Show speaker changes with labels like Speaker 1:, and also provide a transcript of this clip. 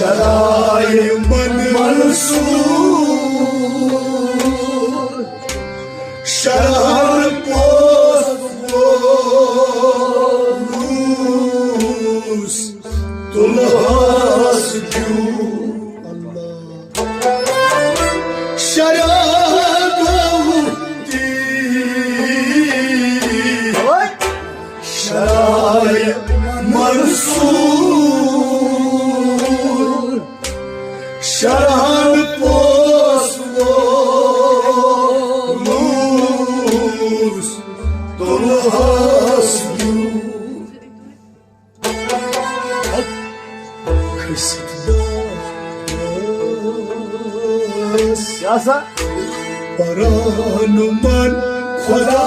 Speaker 1: शराय मन मंसूर शरण पोस तुलहास क्यों शराय मंसूर शरण पोस तुलहास
Speaker 2: कैसा
Speaker 1: परान मन खुदा